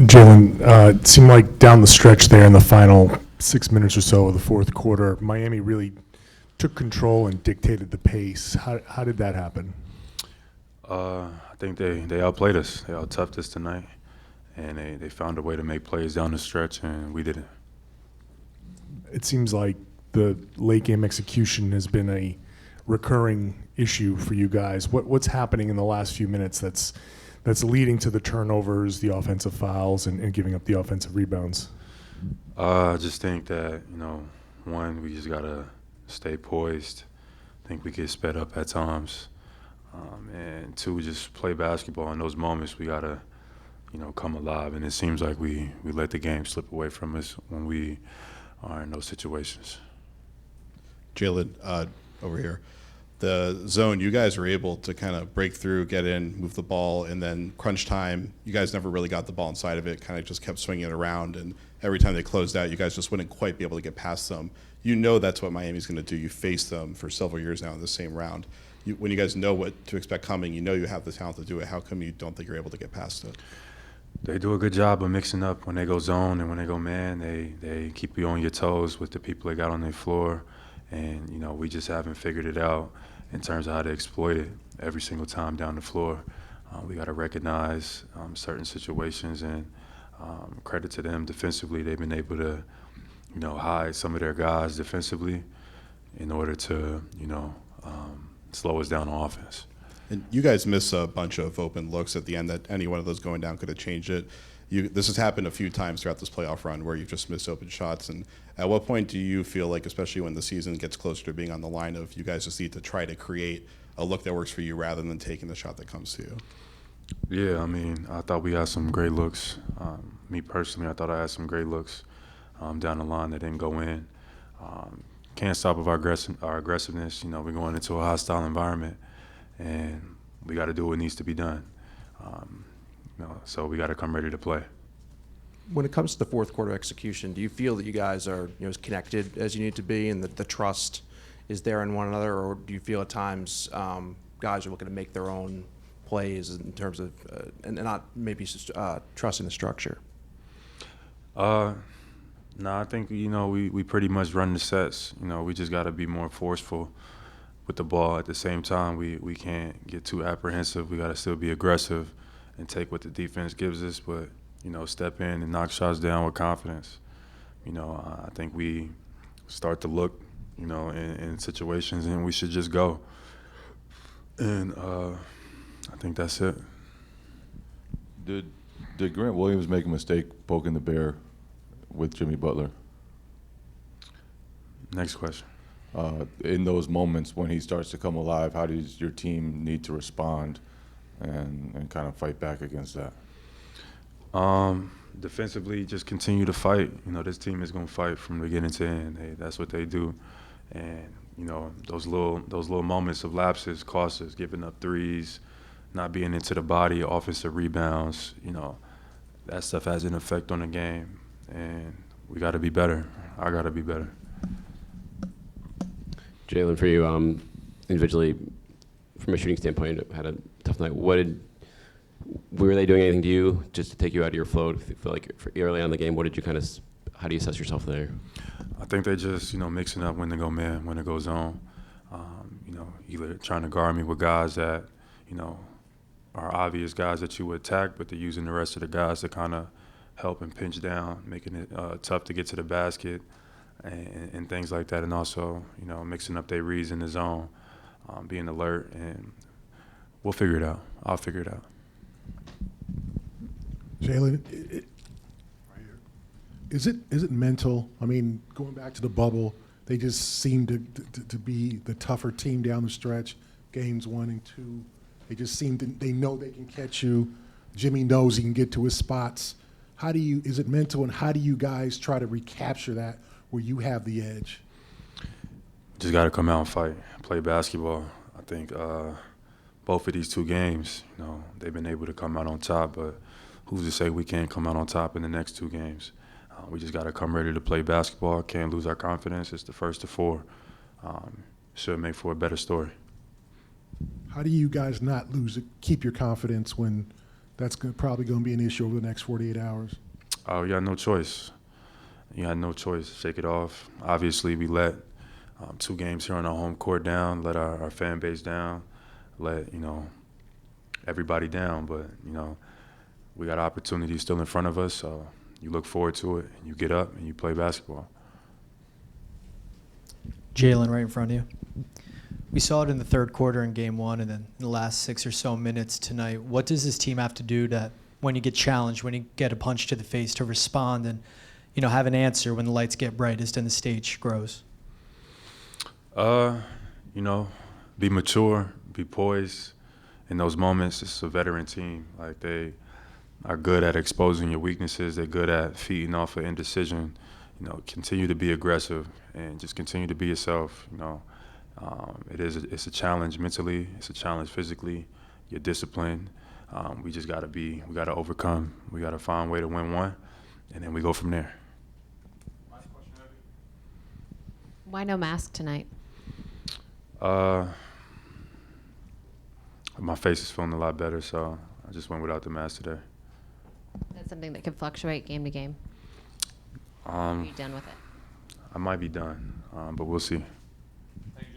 Jaylen, it seemed like down the stretch there in the final 6 minutes or so of the fourth quarter, Miami really took control and dictated the pace. How did that happen? I think they outplayed us. They out-toughed us tonight, and they found a way to make plays down the stretch, and we didn't. It seems like the late game execution has been a recurring issue for you guys. What's happening in the last few minutes that's leading to the turnovers, the offensive fouls, and giving up the offensive rebounds? I just think that, one, we just got to stay poised. I think we get sped up at times. And two, just play basketball. In those moments, we got to, come alive. And it seems like we let the game slip away from us when we are in those situations. Jaylen, over here. The zone, you guys were able to kind of break through, get in, move the ball, and then crunch time, you guys never really got the ball inside of it, kind of just kept swinging it around, and every time they closed out, you guys just wouldn't quite be able to get past them. You know that's what Miami's going to do. You faced them for several years now in the same round. When you guys know what to expect coming, you know you have the talent to do it. How come you don't think you're able to get past it? They do a good job of mixing up when they go zone and when they go man. They keep you on your toes with the people they got on their floor. And, we just haven't figured it out in terms of how to exploit it every single time down the floor. We got to recognize certain situations, and credit to them defensively. They've been able to, hide some of their guys defensively in order to, slow us down on offense. And you guys miss a bunch of open looks at the end that any one of those going down could have changed it. This has happened a few times throughout this playoff run where you've just missed open shots. And at what point do you feel like, especially when the season gets closer to being on the line, of you guys just need to try to create a look that works for you rather than taking the shot that comes to you? Yeah, I thought we had some great looks. Me personally, I thought I had some great looks down the line that didn't go in. Can't stop our aggressiveness. We're going into a hostile environment, and we got to do what needs to be done. So we got to come ready to play. When it comes to the fourth quarter execution, do you feel that you guys are as connected as you need to be, and that the trust is there in one another, or do you feel at times guys are looking to make their own plays in terms of and not maybe trusting the structure? No, I think we pretty much run the sets. We just got to be more forceful with the ball. At the same time, we can't get too apprehensive. We got to still be aggressive and take what the defense gives us, but step in and knock shots down with confidence. I think we start to look, in situations, and we should just go. And I think that's it. Did Grant Williams make a mistake poking the bear with Jimmy Butler? Next question. In those moments when he starts to come alive, how does your team need to respond and kind of fight back against that? Defensively, just continue to fight. This team is going to fight from beginning to end. That's what they do. And, those little moments of lapses cost us, giving up threes, not being into the body, offensive rebounds. That stuff has an effect on the game. And we got to be better. I got to be better. Jaylen, for you, individually, from a shooting standpoint, had a tough night. Were they doing anything to you just to take you out of your flow? If you feel like early on in the game, how do you assess yourself there? I think they just, mixing up when to go man, when to go zone. Either trying to guard me with guys that, are obvious guys that you would attack, but they're using the rest of the guys to kind of help and pinch down, making it tough to get to the basket and things like that. And also, mixing up their reads in the zone, being alert, and we'll figure it out. I'll figure it out. Jaylen, is it mental? Going back to the bubble, they just seem to be the tougher team down the stretch. Games 1 and 2, they just they know they can catch you. Jimmy knows he can get to his spots. Is it mental, and how do you guys try to recapture that where you have the edge? Just got to come out and fight, play basketball. I think both of these two games, they've been able to come out on top, but who's to say we can't come out on top in the next two games? We just got to come ready to play basketball. Can't lose our confidence. It's the first of 4. Should make for a better story. How do you guys not keep your confidence when that's probably going to be an issue over the next 48 hours. Oh, you had no choice. You had no choice. Shake it off. Obviously, we let 2 games here on our home court down, let our fan base down, let, everybody down. But, we got opportunities still in front of us, so you look forward to it, and you get up, and you play basketball. Jaylen, right in front of you. We saw it in the third quarter in game 1 and then in the last 6 or so minutes tonight. What does this team have to do to, when you get challenged, when you get a punch to the face, to respond and, have an answer when the lights get brightest and the stage grows? Be mature, be poised. In those moments, it's a veteran team. Like, they are good at exposing your weaknesses. They're good at feeding off of indecision. Continue to be aggressive and just continue to be yourself. It's a challenge mentally. It's a challenge physically. You're disciplined. We just got to overcome. We got to find a way to win one, and then we go from there. Why no mask tonight? My face is feeling a lot better, so I just went without the mask today. That's something that could fluctuate game to game. Are you done with it? I might be done, but we'll see. Thank